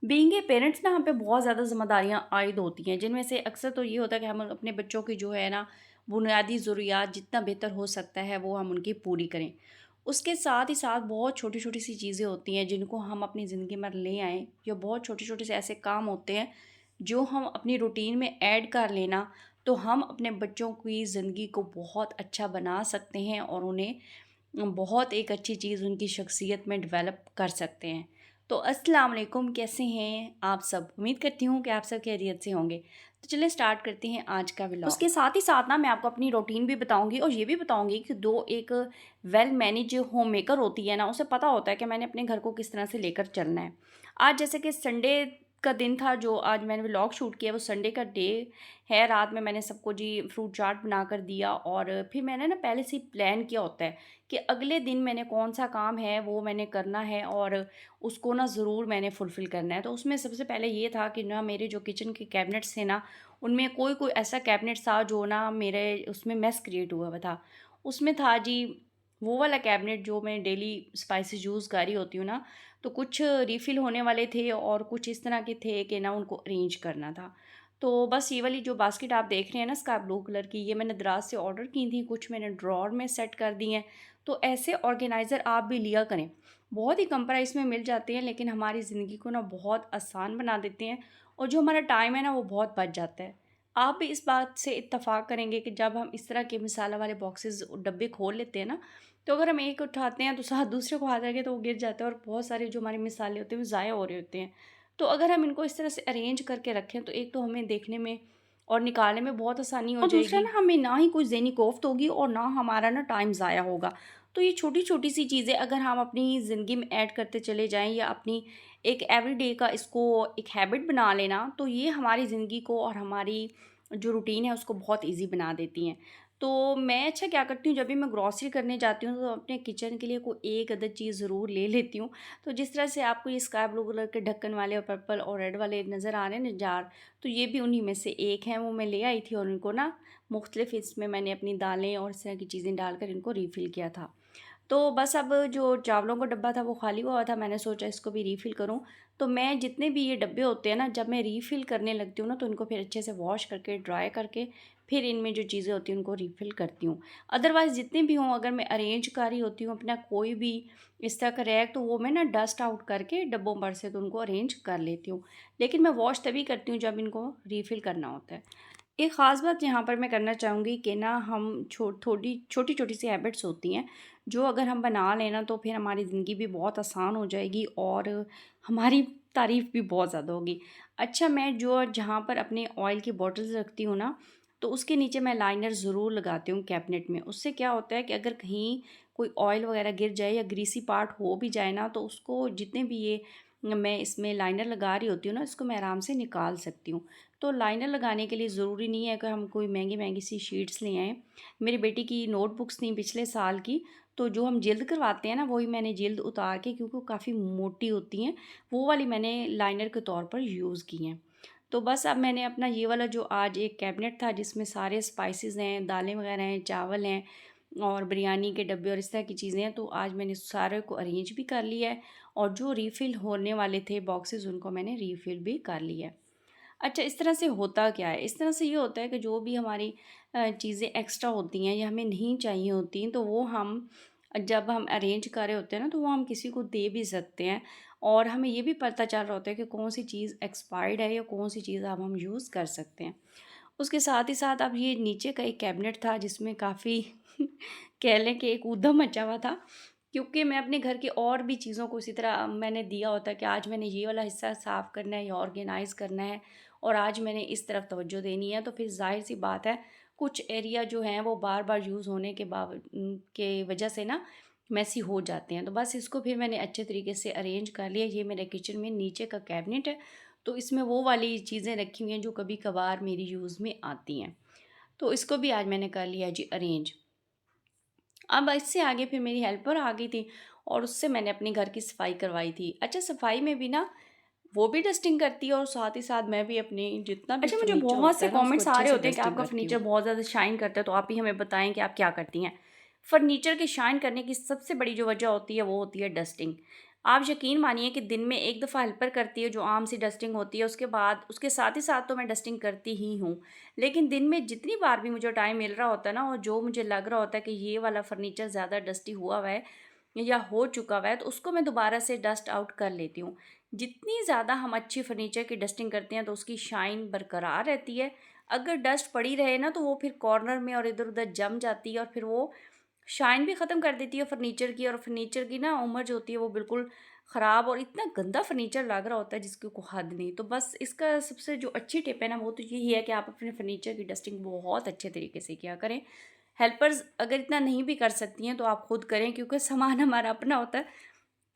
Being a parents ना हम पे बहुत ज़्यादा ज़िम्मेदारियाँ आयद होती हैं, जिनमें से अक्सर तो ये होता है कि हम अपने बच्चों की जो है ना बुनियादी ज़रूरियात जितना बेहतर हो सकता है वो हम उनकी पूरी करें। उसके साथ ही साथ बहुत छोटी-छोटी सी चीज़ें होती हैं जिनको हम अपनी ज़िंदगी में ले आएँ, या बहुत छोटे-छोटे से ऐसे काम होते हैं जो हम अपनी रूटीन में ऐड कर लेना, तो हम अपने बच्चों की ज़िंदगी को बहुत अच्छा बना सकते हैं और उन्हें बहुत एक अच्छी चीज़ उनकी शख्सियत में डेवलप कर सकते हैं। तो अस्सलाम वालेकुम, कैसे हैं आप सब? उम्मीद करती हूँ कि आप सब खैरियत से होंगे। तो चलिए स्टार्ट करते हैं आज का व्लॉग। उसके साथ ही साथ ना मैं आपको अपनी रूटीन भी बताऊँगी और ये भी बताऊँगी कि दो एक वेल मैनेज होम मेकर होती है ना, उसे पता होता है कि मैंने अपने घर को किस तरह से लेकर चलना है। आज जैसे कि संडे का दिन था, जो आज मैंने व्लॉग शूट किया वो संडे का डे है। रात में मैंने सबको जी फ्रूट चाट बना कर दिया और फिर मैंने ना पहले से ही प्लान किया होता है कि अगले दिन मैंने कौन-सा काम है वो मैंने करना है और उसको ना ज़रूर मैंने फुलफ़िल करना है। तो उसमें सबसे पहले ये था कि ना मेरे जो किचन के कैबिनेट्स थे ना, उनमें कोई-कोई ऐसा कैबिनेट था जो ना मेरे उसमें मेस क्रिएट हुआ हुआ था। उसमें था जी वो वाला कैबिनेट जो मैं डेली स्पाइसेस यूज़ कर रही होती हूँ ना, तो कुछ रिफ़िल होने वाले थे और कुछ इस तरह के थे कि ना उनको अरेंज करना था। तो बस ये वाली जो बास्केट आप देख रहे हैं ना स्काई ब्लू कलर की, ये मैंने दराज से ऑर्डर की थी, कुछ मैंने ड्रॉअर में सेट कर दी हैं। तो ऐसे ऑर्गेनाइज़र आप भी लिया करें। बहुत ही कम प्राइस में मिल जाते हैं, लेकिन हमारी ज़िंदगी को ना बहुत आसान बना देते हैं और जो हमारा टाइम है ना वो बहुत बच जाता है। आप भी इस बात से इत्तेफ़ाक करेंगे कि जब हम इस तरह के मसाला वाले बॉक्सेस डब्बे खोल लेते हैं ना, तो अगर हम एक उठाते हैं तो साथ दूसरे को हाथ लगे तो वो गिर जाता है और बहुत सारे जो हमारे मसाले होते हैं वो ज़ाया हो रहे होते हैं। तो अगर हम इनको इस तरह से अरेंज करके रखें तो एक तो हमें देखने में और निकालने में बहुत आसानी हो और दूसरा जाएगी, ना हमें ना ही कोई ज़हनी कोफ्त होगी और ना हमारा ना टाइम ज़ाया होगा। तो ये छोटी-छोटी सी चीज़ें अगर हम अपनी ज़िंदगी में ऐड करते चले जाएँ या अपनी एक एवरीडे का इसको एक हैबिट बना लेना, तो ये हमारी ज़िंदगी को और हमारी जो रूटीन है उसको बहुत ईज़ी बना देती हैं। तो मैं अच्छा क्या करती हूँ, जब भी मैं ग्रॉसरी करने जाती हूँ तो अपने किचन के लिए कोई एक अदद चीज़ ज़रूर ले लेती हूँ। तो जिस तरह से आपको ये स्काई ब्लू कलर के ढक्कन वाले और पर्पल और रेड वाले नज़र आ रहे हैं ना जार, तो ये भी उन्हीं में से एक हैं। वो मैं ले आई थी और इनको ना मुख्तलिफ़ इसमें मैंने अपनी दालें और इस तरह की चीज़ें डालकर इनको रीफ़िल किया था। तो बस अब जो चावलों का डब्बा था वो खाली हुआ था, मैंने सोचा इसको भी रीफ़िल करूँ। तो मैं जितने भी ये डब्बे होते हैं ना, जब मैं रीफ़िल करने लगती हूँ ना, तो इनको फिर अच्छे से वॉश करके, ड्राई करके, फिर इनमें जो चीज़ें होती हैं उनको रीफ़िल करती हूँ। अदरवाइज़ जितने भी हों, अगर मैं अरेंज कर रही होती हूँ अपना कोई भी इस तरह का रैक, तो वो मैं ना डस्ट आउट करके डब्बों पर से तो उनको अरेंज कर लेती हूँ। लेकिन मैं वॉश तभी करती हूँ जब इनको रीफ़िल करना होता है। एक ख़ास बात यहाँ पर मैं करना चाहूँगी कि ना हम छोटी-छोटी सी हैबिट्स होती हैं, जो अगर हम बना लें ना तो फिर हमारी ज़िंदगी भी बहुत आसान हो जाएगी और हमारी तारीफ़ भी बहुत ज़्यादा होगी। अच्छा, मैं जो जहाँ पर अपने ऑयल की बॉटल्स रखती हूँ ना, तो उसके नीचे मैं लाइनर ज़रूर लगाती हूँ कैबिनेट में। उससे क्या होता है कि अगर कहीं कोई ऑयल वग़ैरह गिर जाए या ग्रीसी पार्ट हो भी जाए ना, तो उसको जितने भी ये मैं इसमें लाइनर लगा रही होती हूँ ना, इसको मैं आराम से निकाल सकती हूँ। तो लाइनर लगाने के लिए ज़रूरी नहीं है कि हम कोई महंगी-महंगी सी शीट्स ले आएँ। मेरी बेटी की नोटबुक्स थी पिछले साल की, तो जो हम जिल्द करवाते हैं ना, वही मैंने जिल्द उतार के, क्योंकि वो काफ़ी मोटी होती हैं, वो वाली मैंने लाइनर के तौर पर यूज़ की हैं। तो बस अब मैंने अपना ये वाला जो आज एक कैबिनेट था जिसमें सारे स्पाइसेस हैं, दालें वगैरह हैं, चावल हैं और बिरयानी के डब्बे और इस तरह की चीज़ें हैं, तो आज मैंने सारे को अरेंज भी कर लिया है और जो रीफ़िल होने वाले थे बॉक्सेस उनको मैंने रीफ़िल भी कर लिया है। अच्छा, इस तरह से होता क्या है? इस तरह से ये होता है कि जो भी हमारी चीज़ें एक्स्ट्रा होती हैं या हमें नहीं चाहिए होती, तो वो हम जब हम अरेंज कर रहे होते हैं ना, तो वो हम किसी को दे भी सकते हैं और हमें ये भी पता चल रहा होता है कि कौन-सी चीज़ एक्सपायर्ड है या कौन-सी चीज़ अब हम यूज़ कर सकते हैं। उसके साथ ही साथ अब ये नीचे का एक कैबिनेट था जिसमें काफ़ी कह लें कि एक ऊधम मचा हुआ था, क्योंकि मैं अपने घर की और भी चीज़ों को इसी तरह मैंने दिया होता है कि आज मैंने ये वाला हिस्सा साफ़ करना है या ऑर्गेनाइज़ करना है और आज मैंने इस तरफ तवज्जो देनी है, तो फिर ज़ाहिर-सी बात है कुछ एरिया जो हैं वो बार-बार यूज़ होने के वजह से ना मेसी हो जाते हैं। तो बस इसको फिर मैंने अच्छे तरीके से अरेंज कर लिया। ये मेरे किचन में नीचे का कैबिनेट है, तो इसमें वो वाली चीज़ें रखी हुई हैं जो कभी-कभार मेरी यूज़ में आती हैं। तो इसको भी आज मैंने कर लिया जी अरेंज। अब इससे आगे फिर मेरी हेल्पर आ गई थी और उससे मैंने अपने घर की सफाई करवाई थी। अच्छा, सफाई में भी ना वो भी डस्टिंग करती है और साथ ही साथ मैं भी अपनी जितना भी अच्छा, मुझे फर्नीचर बहुत होता से है ना उसको कमेंट्स आ अच्छे रहे से होते हैं कि डस्टिंग आपका करती फर्नीचर हूँ। बहुत ज़्यादा शाइन करता है, तो आप ही हमें बताएँ कि आप क्या करती हैं? फर्नीचर के शाइन करने की सबसे बड़ी जो वजह होती है वो होती है डस्टिंग। आप यकीन मानिए कि दिन में एक दफ़ा हेल्पर करती है जो आम सी डस्टिंग होती है, उसके बाद उसके साथ ही साथ तो मैं डस्टिंग करती ही हूँ। लेकिन दिन में जितनी बार भी मुझे टाइम मिल रहा होता है ना, और जो मुझे लग रहा होता है कि ये वाला फर्नीचर ज़्यादा डस्टी हुआ हुआ है या हो चुका हुआ है, तो उसको मैं दोबारा से डस्ट आउट कर लेती हूँ। जितनी ज़्यादा हम अच्छी फर्नीचर की डस्टिंग करते हैं तो उसकी शाइन बरकरार रहती है। अगर डस्ट पड़ी रहे ना तो वो फिर कॉर्नर में और इधर-उधर जम जाती है और फिर वो शाइन भी ख़त्म कर देती है फर्नीचर की, और फर्नीचर की ना उम्र जो होती है वो बिल्कुल ख़राब और इतना गंदा फर्नीचर लग रहा होता है जिसकी कोई हद नहीं। तो बस इसका सबसे जो अच्छी टिप है ना वो तो यही है कि आप अपने फर्नीचर की डस्टिंग बहुत अच्छे तरीके से किया करें। हेल्पर्स अगर इतना नहीं भी कर सकती हैं तो आप खुद करें, क्योंकि सामान हमारा अपना होता है,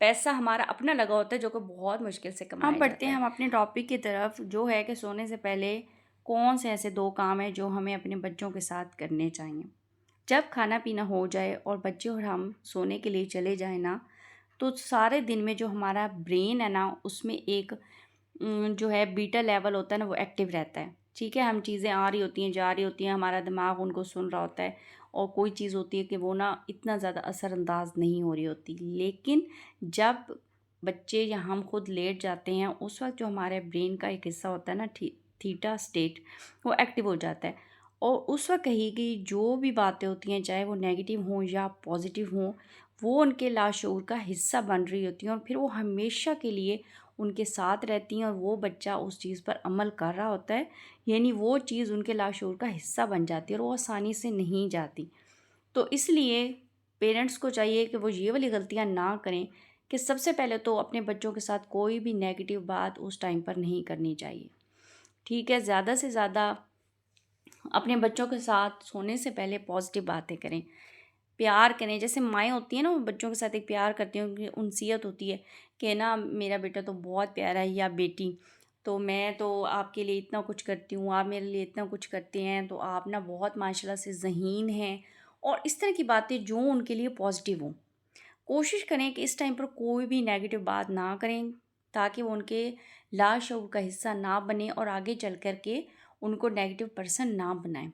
पैसा हमारा अपना लगा होता है जो कि बहुत मुश्किल से अब कमाया बढ़ते जाता हैं है। हम अपने टॉपिक की तरफ, जो है कि सोने से पहले कौन से ऐसे 2 काम हैं जो हमें अपने बच्चों के साथ करने चाहिए। जब खाना-पीना हो जाए और बच्चे और हम सोने के लिए चले जाएँ ना, तो सारे दिन में जो हमारा ब्रेन है ना, उसमें एक जो है बीटा लेवल होता है ना, वो एक्टिव रहता है। ठीक है? हम चीज़ें आ रही होती हैं, जा रही होती हैं, हमारा दिमाग उनको सुन रहा होता है, और कोई चीज़ होती है कि वो ना इतना ज़्यादा असरअंदाज नहीं हो रही होती। लेकिन जब बच्चे या हम खुद लेट जाते हैं, उस वक़्त जो हमारे ब्रेन का एक हिस्सा होता है ना, थीटा स्टेट, वो एक्टिव हो जाता है। और उस वक़्त कही गई जो भी बातें होती हैं, चाहे वो नेगेटिव हों या पॉज़िटिव हों, वो उनके लाशऊर का हिस्सा बन रही होती हैं, और फिर वो हमेशा के लिए उनके साथ रहती हैं, और वो बच्चा उस चीज़ पर अमल कर रहा होता है, यानी वो चीज़ उनके लाशऊर का हिस्सा बन जाती है और वो आसानी से नहीं जाती। तो इसलिए पेरेंट्स को चाहिए कि वो ये वाली गलतियाँ ना करें, कि सबसे पहले तो अपने बच्चों के साथ कोई भी नेगेटिव बात उस टाइम पर नहीं करनी चाहिए। ठीक है? ज़्यादा से ज़्यादा अपने बच्चों के साथ सोने से पहले पॉज़िटिव बातें करें, प्यार करें। जैसे माएँ होती हैं ना, वो बच्चों के साथ एक प्यार करती हैं, उनकी उनसियत होती है कि ना मेरा बेटा तो बहुत प्यारा है, या बेटी, तो मैं तो आपके लिए इतना कुछ करती हूँ, आप मेरे लिए इतना कुछ करते हैं, तो आप ना बहुत माशाल्लाह से ज़हीन हैं। और इस तरह की बातें जो उनके लिए पॉज़िटिव हों। कोशिश करें कि इस टाइम पर कोई भी नेगेटिव बात ना करें, ताकि वो उनके लाशऊर का हिस्सा ना बने और आगे चल कर के उनको नेगेटिव पर्सन ना बनाएं।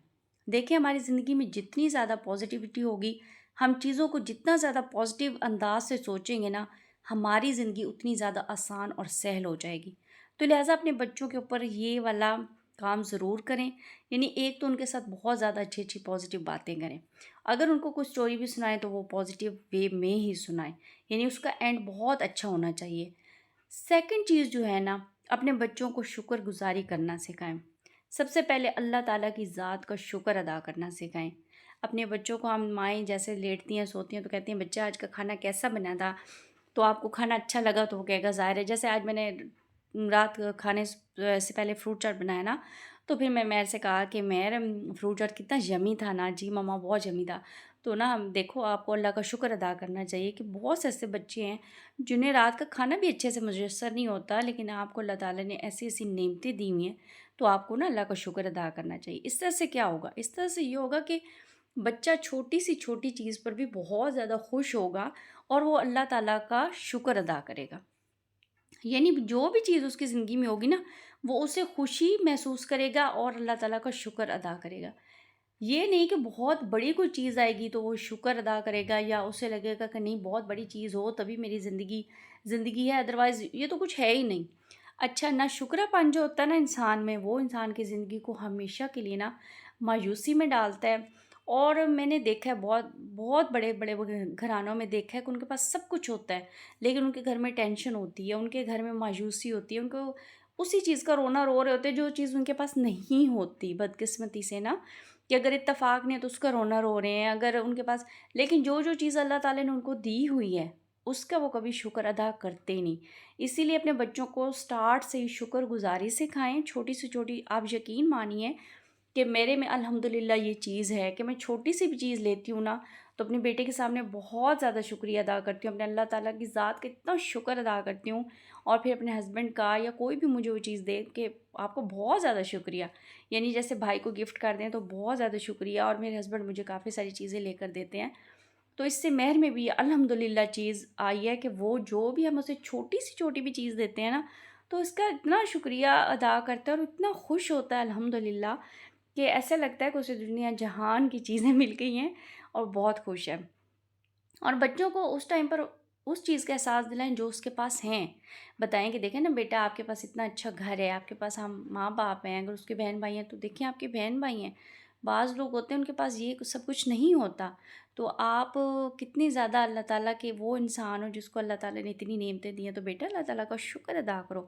देखिए, हमारी ज़िंदगी में जितनी ज़्यादा पॉजिटिविटी होगी, हम चीज़ों को जितना ज़्यादा पॉजिटिव अंदाज से सोचेंगे ना, हमारी ज़िंदगी उतनी ज़्यादा आसान और सहल हो जाएगी। तो लिहाजा अपने बच्चों के ऊपर ये वाला काम ज़रूर करें, यानी एक तो उनके साथ बहुत ज़्यादा अच्छी अच्छी पॉजिटिव बातें करें। अगर उनको कोई स्टोरी भी सुनाएं तो वो पॉजिटिव वे में ही सुनाएं, यानी उसका एंड बहुत अच्छा होना चाहिए। सेकंड चीज़ जो है ना, अपने बच्चों को शुक्रगुज़ारी करना सिखाएं। सबसे पहले अल्लाह ताला की ज़ात का शुक्र अदा करना सिखाएं। अपने बच्चों को हम माएँ जैसे लेटती हैं, सोती हैं, तो कहती हैं बच्चा आज का खाना कैसा बना था? तो आपको खाना अच्छा लगा तो वो कहेगा ज़ाहिर है। जैसे आज मैंने रात खाने से पहले फ्रूट चाट बनाया ना, तो फिर मैं मेरे से कहा कि मेहर फ्रूट चाट कितना यम्मी था ना, जी मम्मा बहुत यम्मी था। तो ना देखो, आपको अल्लाह का शुक्र अदा करना चाहिए कि बहुत से ऐसे बच्चे हैं जिन्हें रात का खाना भी अच्छे से मुयस्सर नहीं होता, लेकिन आपको अल्लाह ताला ने ऐसी ऐसी नेमतें दी हुई हैं, तो आपको ना अल्लाह का शुक्र अदा करना चाहिए। इस तरह से क्या होगा? इस तरह से ये होगा कि बच्चा छोटी सी छोटी चीज़ पर भी बहुत ज़्यादा खुश होगा और वो अल्लाह ताला का शुक्र अदा करेगा। यानी जो भी चीज़ उसकी ज़िंदगी में होगी ना, वो उसे खुशी महसूस करेगा और अल्लाह ताला का शुक्र अदा करेगा। ये नहीं कि बहुत बड़ी कोई चीज़ आएगी तो वो शुक्र अदा करेगा, या उसे लगेगा कि नहीं बहुत बड़ी चीज़ हो तभी मेरी ज़िंदगी ज़िंदगी है, अदरवाइज़ ये तो कुछ है ही नहीं। अच्छा, ना शुक्रापन जो होता है ना इंसान में, वो इंसान की ज़िंदगी को हमेशा के लिए ना मायूसी में डालता है। और मैंने देखा है बहुत बहुत बड़े-बड़े घरानों में देखा है कि उनके पास सब कुछ होता है, लेकिन उनके घर में टेंशन होती है, उनके घर में मायूसी होती है, उनको उसी चीज़ का रोना रो रहे होते हैं जो चीज़ उनके पास नहीं होती, बदकिस्मती से ना, कि अगर इत्तेफ़ाक नहीं है तो उसका रोना रो रहे हैं, अगर उनके पास, लेकिन जो चीज़ अल्लाह ताला ने उनको दी हुई है, उसका वो कभी शुक्र अदा करते नहीं। इसीलिए अपने बच्चों को स्टार्ट से ही शुक्रगुज़ारी सिखाएँ, छोटी से छोटी। आप यकीन मानिए कि मेरे में अल्हम्दुलिल्लाह ये चीज़ है कि मैं छोटी सी भी चीज़ लेती हूँ ना, तो अपने बेटे के सामने बहुत ज़्यादा शुक्रिया अदा करती हूँ, अपने अल्लाह ताला की ज़ात का इतना शुक्र अदा करती हूँ, और फिर अपने हस्बैंड का या कोई भी मुझे वो चीज़ दे के आपको बहुत ज़्यादा शुक्रिया, यानी जैसे भाई को गिफ्ट कर दें तो बहुत ज़्यादा शुक्रिया, और मेरे हस्बैंड मुझे काफ़ी सारी चीज़ें लेकर देते हैं। तो इससे मेहर में भी अल्हम्दुलिल्लाह चीज़ आई है कि वो जो भी हम उसे छोटी सी छोटी भी चीज़ देते हैं ना, तो इसका इतना शुक्रिया अदा करता है और इतना खुश होता है अल्हम्दुलिल्लाह, कि ऐसा लगता है कि उसे दुनिया जहान की चीज़ें मिल गई हैं और बहुत खुश है। और बच्चों को उस टाइम पर उस चीज़ का एहसास दिलाएं जो उसके पास हैं। बताएं कि देखें ना बेटा, आपके पास इतना अच्छा घर है, आपके पास हम माँ बाप हैं, अगर उसके बहन भाई हैं तो देखें आपके बहन भाई हैं। बाज़ लोग होते हैं उनके पास ये सब कुछ नहीं होता। तो आप कितनी ज़्यादा अल्लाह ताला के वो इंसान हो जिसको अल्लाह ताला ने इतनी नेमतें दी हैं, तो बेटा अल्लाह ताला का शुक्र अदा करो।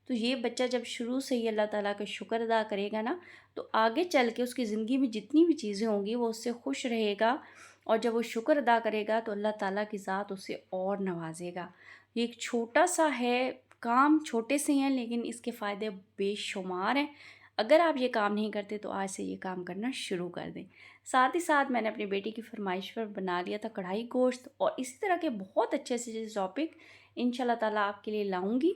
तो ये बच्चा जब शुरू से ही अल्लाह ताला का शुक्र अदा करेगा ना, तो आगे चल के उसकी ज़िंदगी में जितनी भी चीज़ें होंगी वो उससे खुश रहेगा। और जब वो शुक्र अदा करेगा तो अल्लाह ताला की ज़ात उसे और नवाजेगा। ये एक छोटा सा है काम, छोटे से हैं लेकिन इसके फ़ायदे बेशुमार हैं। अगर आप ये काम नहीं करते तो आज से ये काम करना शुरू कर दें। साथ ही साथ मैंने अपनी बेटी की फरमाइश पर बना लिया था कढ़ाई गोश्त, और इसी तरह के बहुत अच्छे से टॉपिक इंशाल्लाह ताला आपके लिए लाऊंगी,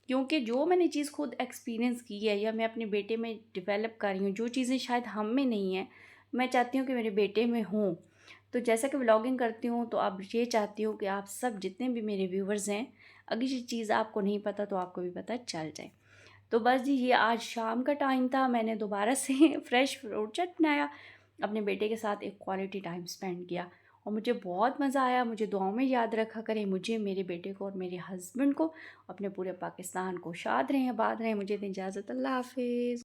क्योंकि जो मैंने चीज़ खुद एक्सपीरियंस की है या मैं अपने बेटे में डेवलप कर रही हूँ, जो चीज़ें शायद हम में नहीं हैं, मैं चाहती हूँ कि मेरे बेटे में हों। तो जैसा कि व्लॉगिंग करती हूँ तो अब ये चाहती हूँ कि आप सब जितने भी मेरे व्यूवर्स हैं, अगर ये चीज़ आपको नहीं पता तो आपको भी पता चल जाए। तो बस जी, ये आज शाम का टाइम था, मैंने दोबारा से फ्रेश फ्रूट चाट बनाया, अपने बेटे के साथ एक क्वालिटी टाइम स्पेंड किया और मुझे बहुत मज़ा आया। मुझे दुआओं में याद रखा करें, मुझे, मेरे बेटे को और मेरे हस्बैंड को, अपने पूरे पाकिस्तान को। शाद रहें, आबाद रहें। मुझे दें इजाज़त। अल्लाह हाफ़िज़।